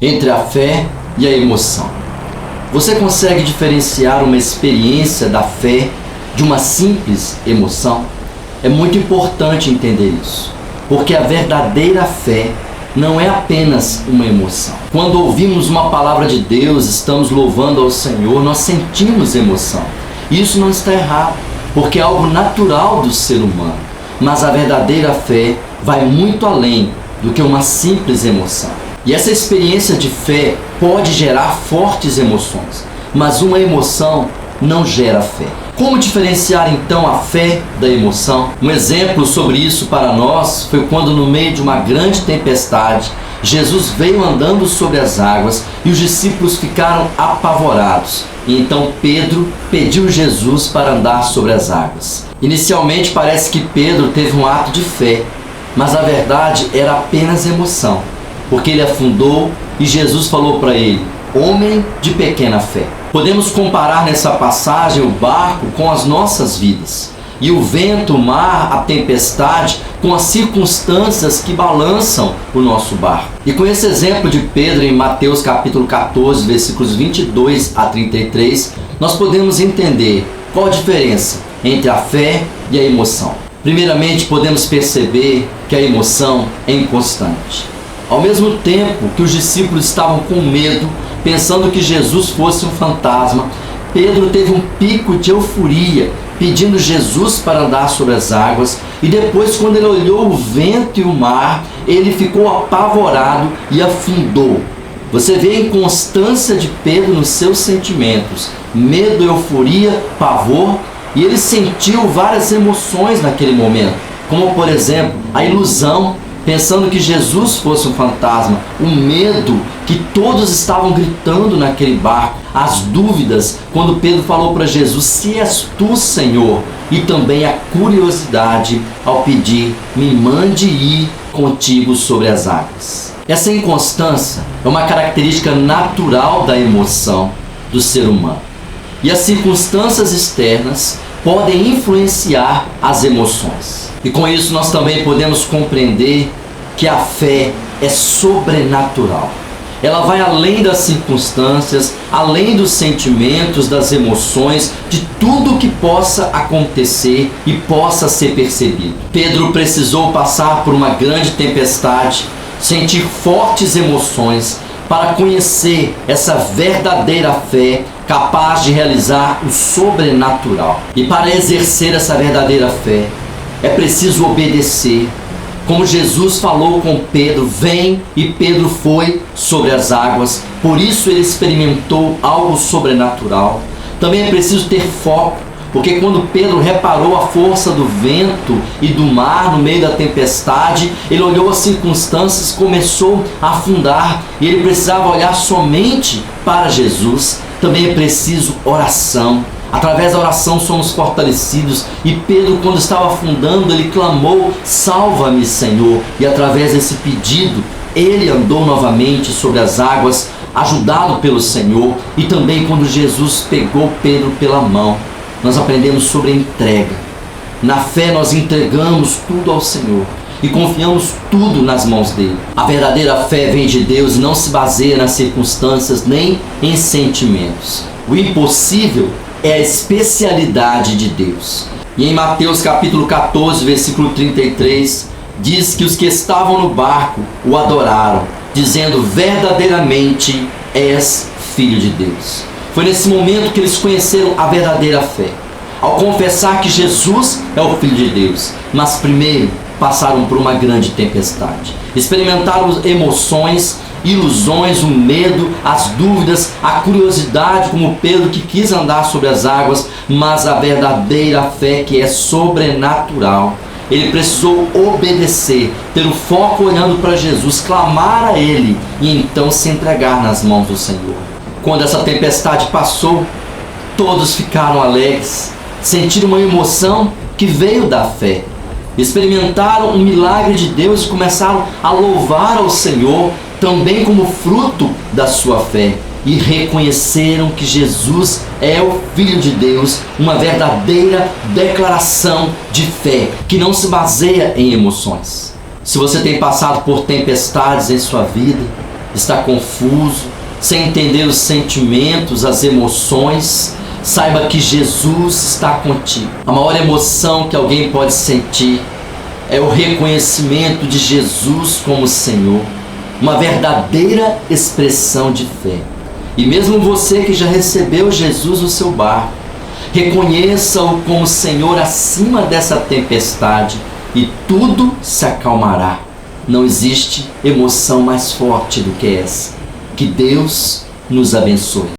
entre a fé e a emoção. Você consegue diferenciar uma experiência da fé de uma simples emoção? É muito importante entender isso, porque a verdadeira fé não é apenas uma emoção. Quando ouvimos uma palavra de Deus, estamos louvando ao Senhor, nós sentimos emoção. Isso não está errado, porque é algo natural do ser humano. Mas a verdadeira fé vai muito além do que uma simples emoção. E essa experiência de fé pode gerar fortes emoções, mas uma emoção não gera fé. Como diferenciar então a fé da emoção? Um exemplo sobre isso para nós foi quando, no meio de uma grande tempestade, Jesus veio andando sobre as águas e os discípulos ficaram apavorados. E então Pedro pediu Jesus para andar sobre as águas. Inicialmente parece que Pedro teve um ato de fé, mas a verdade era apenas emoção, porque ele afundou e Jesus falou para ele: homem de pequena fé. Podemos comparar nessa passagem o barco com as nossas vidas, e o vento, o mar, a tempestade com as circunstâncias que balançam o nosso barco. E com esse exemplo de Pedro em Mateus capítulo 14, versículos 22 a 33, nós podemos entender qual a diferença entre a fé e a emoção. Primeiramente, podemos perceber que a emoção é inconstante. Ao mesmo tempo que os discípulos estavam com medo, pensando que Jesus fosse um fantasma, Pedro teve um pico de euforia, pedindo Jesus para andar sobre as águas, e depois, quando ele olhou o vento e o mar, ele ficou apavorado e afundou. Você vê a inconstância de Pedro nos seus sentimentos: medo, euforia, pavor, e ele sentiu várias emoções naquele momento, como por exemplo a ilusão, pensando que Jesus fosse um fantasma, o medo que todos estavam gritando naquele barco, as dúvidas quando Pedro falou para Jesus: se és tu, Senhor, e também a curiosidade ao pedir: me mande ir contigo sobre as águas. Essa inconstância é uma característica natural da emoção do ser humano, e as circunstâncias externas podem influenciar as emoções. E com isso nós também podemos compreender que a fé é sobrenatural. Ela vai além das circunstâncias, além dos sentimentos, das emoções, de tudo que possa acontecer e possa ser percebido. Pedro precisou passar por uma grande tempestade, sentir fortes emoções para conhecer essa verdadeira fé capaz de realizar o sobrenatural. E para exercer essa verdadeira fé, é preciso obedecer. Como Jesus falou com Pedro: vem, e Pedro foi sobre as águas, por isso ele experimentou algo sobrenatural. Também é preciso ter foco, porque quando Pedro reparou a força do vento e do mar no meio da tempestade, ele olhou as circunstâncias, começou a afundar, e ele precisava olhar somente para Jesus. Também é preciso oração. Através da oração somos fortalecidos, e Pedro, quando estava afundando, ele clamou: salva-me, Senhor. E através desse pedido, ele andou novamente sobre as águas, ajudado pelo Senhor. E também quando Jesus pegou Pedro pela mão, nós aprendemos sobre a entrega. Na fé nós entregamos tudo ao Senhor e confiamos tudo nas mãos dele. A verdadeira fé vem de Deus e não se baseia nas circunstâncias nem em sentimentos. O impossível é a especialidade de Deus. E em Mateus capítulo 14, versículo 33, diz que os que estavam no barco o adoraram, dizendo: verdadeiramente és Filho de Deus. Foi nesse momento que eles conheceram a verdadeira fé, ao confessar que Jesus é o Filho de Deus. Mas primeiro passaram por uma grande tempestade, experimentaram emoções, ilusões, o medo, as dúvidas, a curiosidade, como Pedro, que quis andar sobre as águas. Mas a verdadeira fé, que é sobrenatural, ele precisou obedecer, ter o foco olhando para Jesus, clamar a ele e então se entregar nas mãos do Senhor. Quando essa tempestade passou, todos ficaram alegres, sentiram uma emoção que veio da fé, experimentaram um milagre de Deus e começaram a louvar ao Senhor, também como fruto da sua fé, e reconheceram que Jesus é o Filho de Deus, uma verdadeira declaração de fé que não se baseia em emoções. Se você tem passado por tempestades em sua vida, está confuso, sem entender os sentimentos, as emoções, saiba que Jesus está contigo. A maior emoção que alguém pode sentir é o reconhecimento de Jesus como Senhor, uma verdadeira expressão de fé. E mesmo você que já recebeu Jesus no seu barco, reconheça-o como Senhor acima dessa tempestade e tudo se acalmará. Não existe emoção mais forte do que essa. Que Deus nos abençoe.